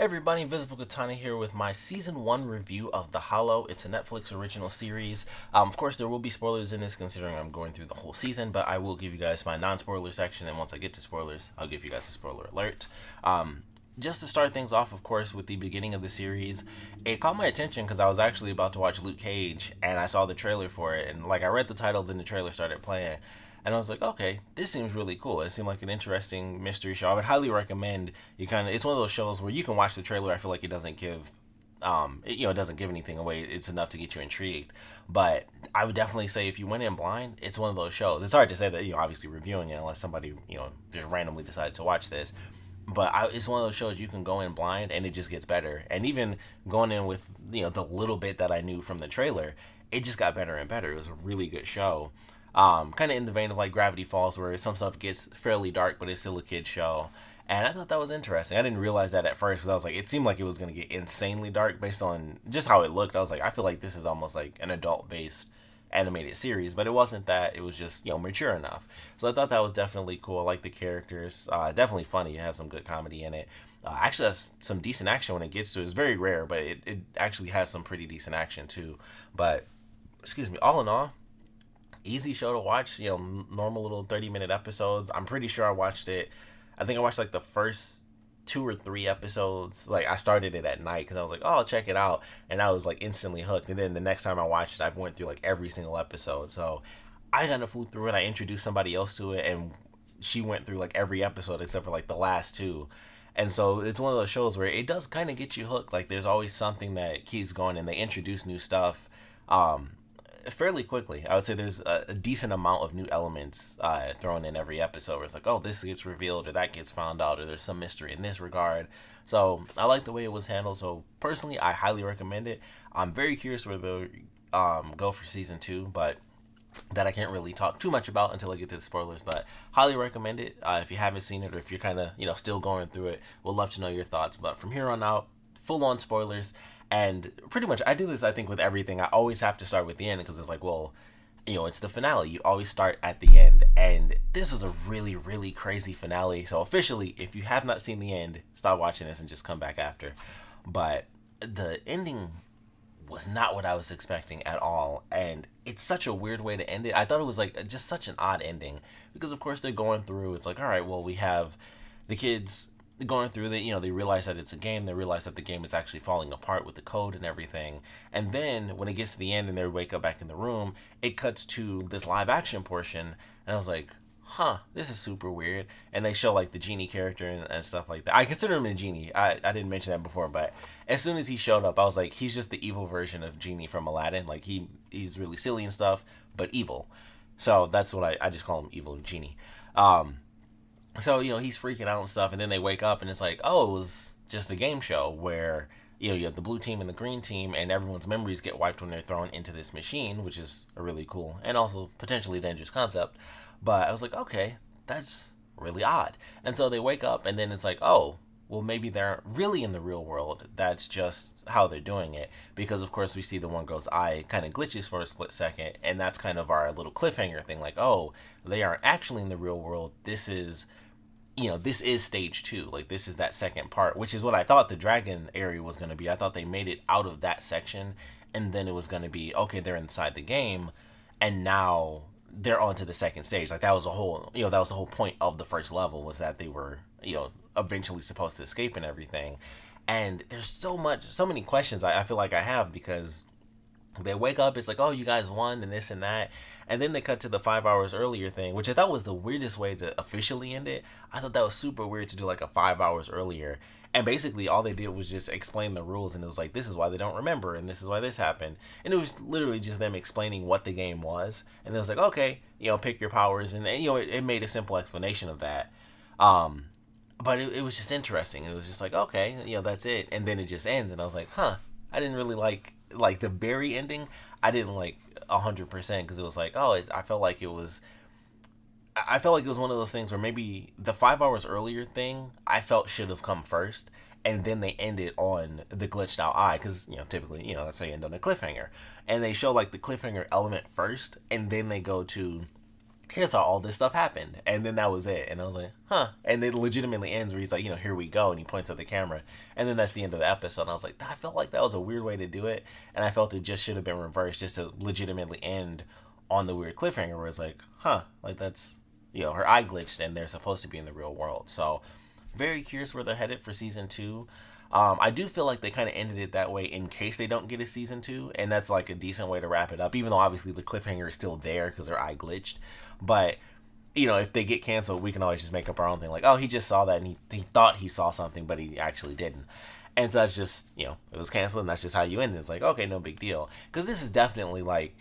Hey everybody, Invisiblekatana here with my Season 1 review of The Hollow. It's a Netflix original series. Of course, there will be spoilers in this considering I'm going through the whole season, but I will give you guys my non-spoiler section, and once I get to spoilers, I'll give you guys a spoiler alert. Just to start things off, of course, with the beginning of the series, it caught my attention because I was actually about to watch Luke Cage, and I saw the trailer for it, and I read the title, then the trailer started playing, and I was like, okay, this seems really cool. It seemed like an interesting mystery show. I would highly recommend you it's one of those shows where you can watch the trailer. I feel like it doesn't give, it doesn't give anything away. It's enough to get you intrigued. But I would definitely say if you went in blind, it's one of those shows. It's hard to say that, obviously reviewing it unless somebody, just randomly decided to watch this. But it's one of those shows you can go in blind and it just gets better. And even going in with, the little bit that I knew from the trailer, it just got better and better. It was a really good show. Kind of in the vein of like Gravity Falls, where some stuff gets fairly dark, but it's still a kid's show. And I thought that was interesting. I didn't realize that at first because I was like, it seemed like it was going to get insanely dark based on just how it looked. I was like, I feel like this is almost like an adult-based animated series, but it wasn't that. It was just, mature enough. So I thought that was definitely cool. I like the characters. Definitely funny. It has some good comedy in it. Actually has some decent action when it gets to it. It's very rare, but it actually has some pretty decent action too. But, excuse me, all in all, easy show to watch, normal little 30-minute episodes. I'm pretty sure I think I watched like the first 2 or 3 episodes. Like I started it at night because I was like, oh, I'll check it out, and I was like instantly hooked. And then the next time I watched it, I went through like every single episode. So I kind of flew through it. I introduced somebody else to it, and she went through like every episode except for like the last two. And so it's one of those shows where it does kind of get you hooked. Like there's always something that keeps going, and they introduce new stuff. Fairly quickly. I would say there's a decent amount of new elements thrown in every episode where it's like, oh, this gets revealed or that gets found out or there's some mystery in this regard. So I like the way it was handled. So personally, I highly recommend it. I'm very curious where they'll go for season 2, but that I can't really talk too much about until I get to the spoilers, but highly recommend it. If you haven't seen it or if you're kind of, still going through it, we'll love to know your thoughts. But from here on out, full on spoilers. And pretty much, I do this, I think, with everything. I always have to start with the end because it's like, well, it's the finale. You always start at the end. And this was a really, really crazy finale. So officially, if you have not seen the end, stop watching this and just come back after. But the ending was not what I was expecting at all. And it's such a weird way to end it. I thought it was like just such an odd ending because, of course, they're going through. It's like, all right, well, we have the kids going through they realize that it's a game. They realize that the game is actually falling apart with the code and everything. And then when it gets to the end and they wake up back in the room, it cuts to this live action portion. And I was like, huh, this is super weird. And they show like the genie character and stuff like that. I consider him a genie. I didn't mention that before, but as soon as he showed up, I was like, he's just the evil version of Genie from Aladdin. Like he's really silly and stuff, but evil. So that's what I just call him, Evil Genie. So, he's freaking out and stuff, and then they wake up, and it's like, oh, it was just a game show where, you have the blue team and the green team, and everyone's memories get wiped when they're thrown into this machine, which is a really cool and also potentially dangerous concept. But I was like, okay, that's really odd. And so they wake up, and then it's like, oh, well, maybe they're really in the real world. That's just how they're doing it. Because, of course, we see the one girl's eye kind of glitches for a split second, and that's kind of our little cliffhanger thing. Like, oh, they aren't actually in the real world. This is stage 2. Like, this is that second part, which is what I thought the dragon area was going to be. I thought they made it out of that section, and then it was going to be, okay, they're inside the game, and now they're on to the second stage. Like, that was the whole point of the first level, was that they were, eventually supposed to escape and everything. And there's so many questions I feel like I have, because they wake up, it's like, oh, you guys won and this and that. And then they cut to the 5 hours earlier thing, which I thought was the weirdest way to officially end it. I thought that was super weird to do like a 5 hours earlier. And basically all they did was just explain the rules, and it was like, this is why they don't remember, and this is why this happened. And it was literally just them explaining what the game was. And it was like, okay, pick your powers. And it made a simple explanation of that. But it was just interesting. It was just like, okay, that's it. And then it just ends. And I was like, huh, I didn't really like the berry ending. I didn't like 100% because it was like, oh, I felt like it was one of those things where maybe the 5 hours earlier thing I felt should have come first, and then they ended on the glitched out eye because typically that's how you end on a cliffhanger, and they show like the cliffhanger element first, and then they go to here's how all this stuff happened. And then that was it. And I was like, huh. And it legitimately ends where he's like, here we go. And he points at the camera. And then that's the end of the episode. And I was like, I felt like that was a weird way to do it. And I felt it just should have been reversed just to legitimately end on the weird cliffhanger where it's like, huh, like that's, her eye glitched and they're supposed to be in the real world. So very curious where they're headed for season 2. I do feel like they kind of ended it that way in case they don't get a season 2, and that's like a decent way to wrap it up, even though obviously the cliffhanger is still there because their eye glitched. But, if they get canceled, we can always just make up our own thing. Like, oh, he just saw that and he thought he saw something, but he actually didn't. And so that's just, it was canceled and that's just how you end it. It's like, okay, no big deal. Because this is definitely like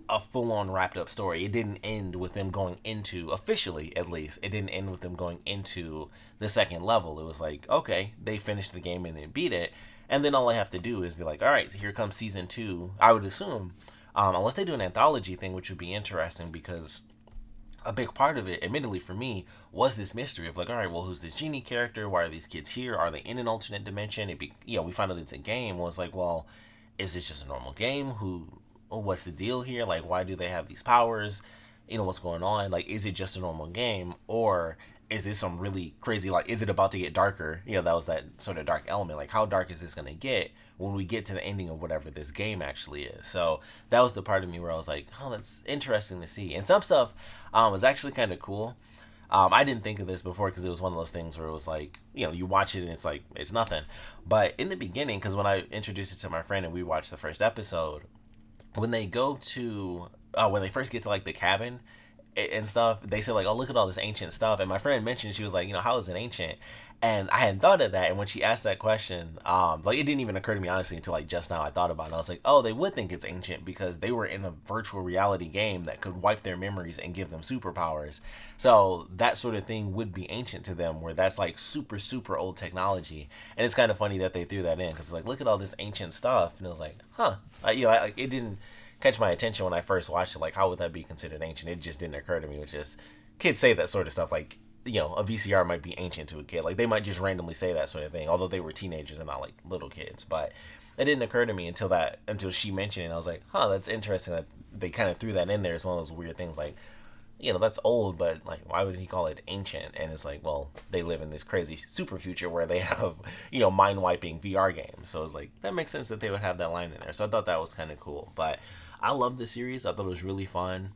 a full-on wrapped up story. It didn't end with them going into, officially at least, it didn't end with them going into the second level. It was like, okay, they finished the game and they beat it, and then all I have to do is be like, all right, here comes season 2. I would assume, unless they do an anthology thing, which would be interesting, because a big part of it, admittedly for me, was this mystery of like, all right, well, who's this genie character? Why are these kids here? Are they in an alternate dimension? We find out it's a game. Well, it's like, well, is this just a normal game? What's the deal here? Like, why do they have these powers? What's going on? Like, is it just a normal game, or is this some really crazy, like, is it about to get darker? That was that sort of dark element. Like, how dark is this going to get when we get to the ending of whatever this game actually is? So that was the part of me where I was like, oh, that's interesting to see. And some stuff was actually kind of cool. I didn't think of this before because it was one of those things where it was like, you watch it and it's like, it's nothing. But in the beginning, because when I introduced it to my friend and we watched the first episode, when they go to, when they first get to like the cabin and stuff, they say like, oh, look at all this ancient stuff. And my friend mentioned, she was like, how is it ancient? And I hadn't thought of that. And when she asked that question, like, it didn't even occur to me honestly until like just now I thought about it. I was like, oh, they would think it's ancient because they were in a virtual reality game that could wipe their memories and give them superpowers. So that sort of thing would be ancient to them, where that's like super, super old technology. And it's kind of funny that they threw that in because it's like, look at all this ancient stuff. And it was like, huh, it didn't catch my attention when I first watched it. Like, how would that be considered ancient? It just didn't occur to me. Which is, kids say that sort of stuff. Like, a VCR might be ancient to a kid. Like, they might just randomly say that sort of thing, although they were teenagers and not like little kids. But it didn't occur to me until she mentioned it. And I was like, huh, that's interesting that they kind of threw that in there. It's one of those weird things. Like, that's old, but like, why would he call it ancient? And it's like, well, they live in this crazy super future where they have, mind wiping VR games. So it's like, that makes sense that they would have that line in there. So I thought that was kind of cool. But I love the series. I thought it was really fun.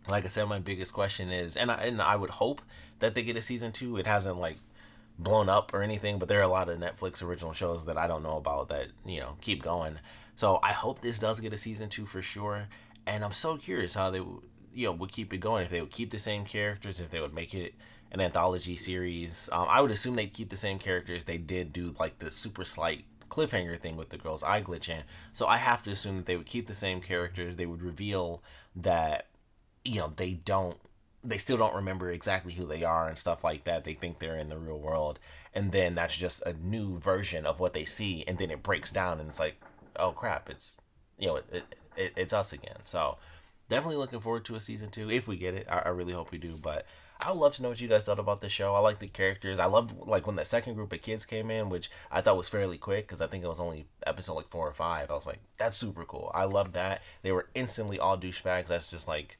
Like I said, my biggest question is, and I would hope that they get a season 2. It hasn't like blown up or anything, but there are a lot of Netflix original shows that I don't know about that, keep going. So I hope this does get a season 2 for sure. And I'm so curious how they would keep it going, if they would keep the same characters, if they would make it an anthology series. I would assume they'd keep the same characters. They did do like the super slight cliffhanger thing with the girl's eye glitching. So I have to assume that they would keep the same characters. They would reveal that, they still don't remember exactly who they are and stuff like that. They think they're in the real world. And then that's just a new version of what they see. And then it breaks down and it's like, oh crap, it's, it's us again. So definitely looking forward to a season 2 if we get it. I really hope we do. But I would love to know what you guys thought about the show. I like the characters. I loved like when the second group of kids came in, which I thought was fairly quick because I think it was only episode like 4 or 5. I was like, that's super cool. I love that. They were instantly all douchebags. That's just like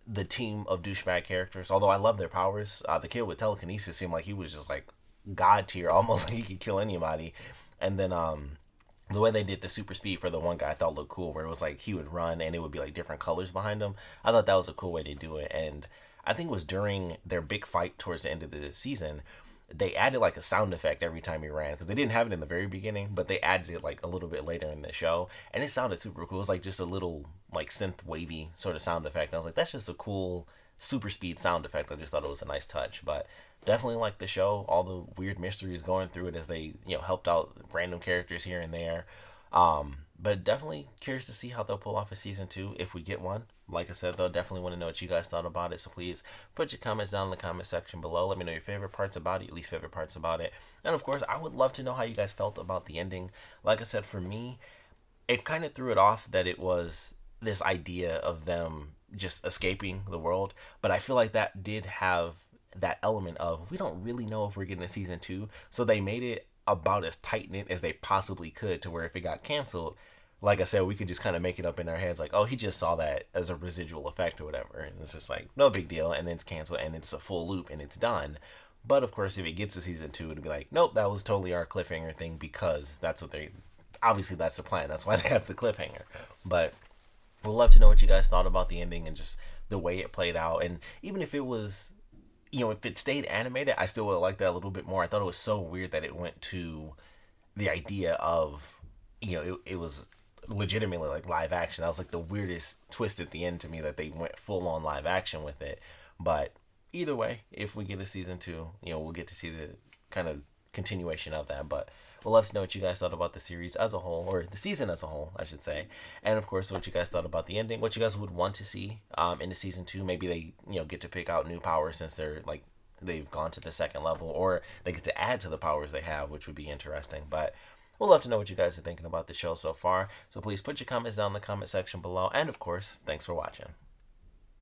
the team of douchebag characters. Although I love their powers. The kid with telekinesis seemed like he was just like god tier, almost like he could kill anybody. And then the way they did the super speed for the one guy I thought looked cool, where it was like he would run and it would be like different colors behind him. I thought that was a cool way to do it. And I think it was during their big fight towards the end of the season, they added like a sound effect every time he ran, because they didn't have it in the very beginning, but they added it like a little bit later in the show, and it sounded super cool. It was like just a little like synth wavy sort of sound effect. And I was like, that's just a cool super speed sound effect. I just thought it was a nice touch. But definitely like the show, all the weird mysteries going through it as they helped out random characters here and there. But definitely curious to see how they'll pull off a season 2 if we get one. Like I said, though, definitely want to know what you guys thought about it. So please put your comments down in the comment section below. Let me know your favorite parts about it, your least favorite parts about it. And of course, I would love to know how you guys felt about the ending. Like I said, for me, it kind of threw it off that it was this idea of them just escaping the world. But I feel like that did have that element of, we don't really know if we're getting a season 2. So they made it about as tight-knit as they possibly could, to where if it got canceled, like I said, we could just kind of make it up in our heads, like, oh, he just saw that as a residual effect or whatever, and it's just like no big deal, and then it's canceled, and it's a full loop, and it's done. But of course, if it gets to season 2, it'll be like, nope, that was totally our cliffhanger thing, because that's what they, obviously that's the plan. That's why they have the cliffhanger. But we'd love to know what you guys thought about the ending and just the way it played out. And even if it was, if it stayed animated, I still would have liked that a little bit more. I thought it was so weird that it went to the idea of, it was legitimately like live action. That was like the weirdest twist at the end to me, that they went full on live action with it. But either way, if we get a season 2, we'll get to see the kind of continuation of that. But we'd love to know what you guys thought about the series as a whole, or the season as a whole, I should say. And of course, what you guys thought about the ending, what you guys would want to see in the season 2. Maybe they, get to pick out new powers since they've gone to the second level, or they get to add to the powers they have, which would be interesting. But we'd love to know what you guys are thinking about the show so far. So please put your comments down in the comment section below. And of course, thanks for watching.